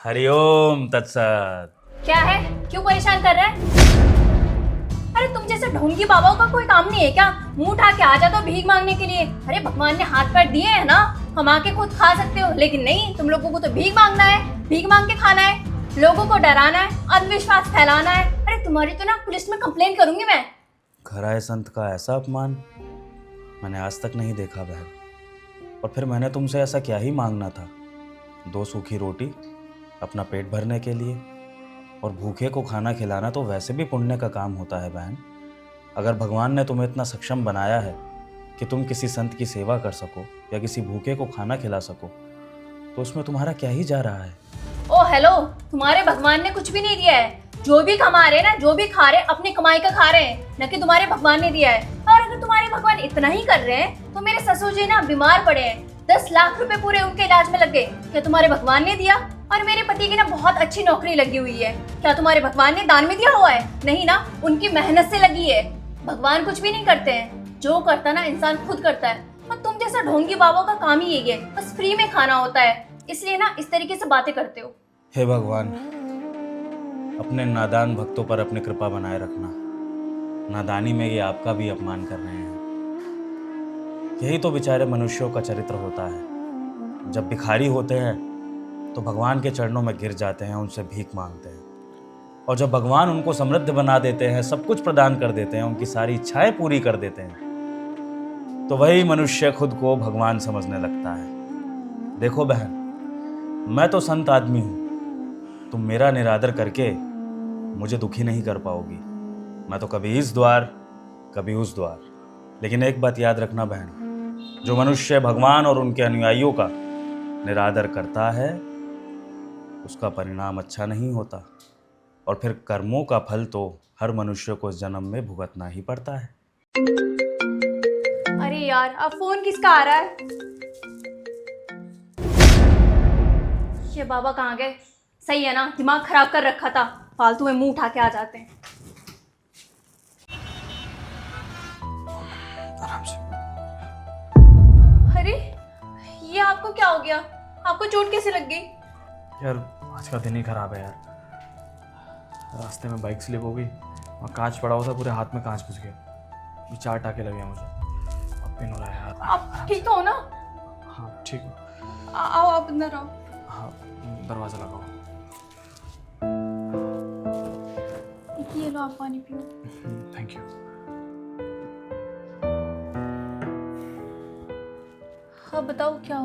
हरिओम तत्सत। क्या है? क्यों परेशान कर रहा है? अरे तुम जैसे ढोंगी बाबाओं का कोई काम नहीं है क्या? मुंह उठा के आ जाता हो भीख मांगने के लिए। अरे भगवान ने हाथ पैर दिए हैं ना, कमा के खुद खा सकते हो, लेकिन नहीं, तुम लोगों को तो भीख मांगना है, भीख मांग के खाना है, लोगों को डराना है, अंधविश्वास फैलाना है। अरे तुम्हारी तो ना पुलिस में कंप्लेन करूंगी मैं। खराए संत का ऐसा अपमान मैंने आज तक नहीं देखा बहन। और फिर मैंने तुमसे ऐसा क्या ही मांगना था? 2 सूखी रोटी अपना पेट भरने के लिए, और भूखे को खाना खिलाना तो वैसे भी पुण्य का काम होता है बहन। अगर भगवान ने तुम्हें इतना सक्षम बनाया है कि तुम किसी संत की सेवा कर सको या किसी भूखे को खाना खिला सको, तो उसमें तुम्हारा क्या ही जा रहा है? ओ हेलो, तुम्हारे भगवान ने कुछ भी नहीं दिया है। जो भी कमा रहे हैं ना, जो भी खा रहे हैं, अपनी कमाई का खा रहे हैं, न कि तुम्हारे भगवान ने दिया है। और अगर तुम्हारे भगवान इतना ही कर रहे हैं तो मेरे ससुर जी ना बीमार पड़े हैं, 10 लाख रुपए पूरे उनके इलाज में लग गए। क्या तुम्हारे भगवान ने दिया? और मेरे पति की ना बहुत अच्छी नौकरी लगी हुई है, क्या तुम्हारे भगवान ने दान में दिया हुआ है? नहीं ना, उनकी मेहनत से लगी है। भगवान कुछ भी नहीं करते हैं, जो करता ना इंसान खुद करता है। और तुम जैसा ढोंगी बाबा का काम ही यही है, बस फ्री में खाना होता है, इसलिए ना इस तरीके से बातें करते हो। हे भगवान, अपने नादान भक्तों पर अपनी कृपा बनाए रखना। नादानी में ये आपका भी अपमान कर रहे हैं। यही तो बेचारे मनुष्यों का चरित्र होता है। जब भिखारी होते हैं तो भगवान के चरणों में गिर जाते हैं, उनसे भीख मांगते हैं, और जब भगवान उनको समृद्ध बना देते हैं, सब कुछ प्रदान कर देते हैं, उनकी सारी इच्छाएं पूरी कर देते हैं, तो वही मनुष्य खुद को भगवान समझने लगता है। देखो बहन, मैं तो संत आदमी हूं, तुम मेरा निरादर करके मुझे दुखी नहीं कर पाओगी। मैं तो कभी इस द्वार कभी उस द्वार। लेकिन एक बात याद रखना बहन, जो मनुष्य भगवान और उनके अनुयायियों का निरादर करता है उसका परिणाम अच्छा नहीं होता, और फिर कर्मों का फल तो हर मनुष्य को इस जन्म में भुगतना ही पड़ता है। अरे यार, अब फोन किसका आ रहा है? ये बाबा कहाँ गए? सही है ना, दिमाग खराब कर रखा था, फालतू में मुंह उठा के आ जाते हैं। आराम से। अरे ये आपको क्या हो गया? आपको चोट कैसे लग गई? यार आज का दिन ही खराब है यार। रास्ते में बाइक स्लिप हो गई और कांच पड़ा हुआ था, पूरे हाथ में कांच घुस गया। ये 4 टाके लगे हैं मुझे, अब पेन हो रहा है यार। आप ठीक तो हो ना? हाँ ठीक हूँ। आओ आप अंदर आओ। हाँ दरवाज़ा लगाओ। ये लो, आप पानी पियो। Thank you. हाँ बताओ क्या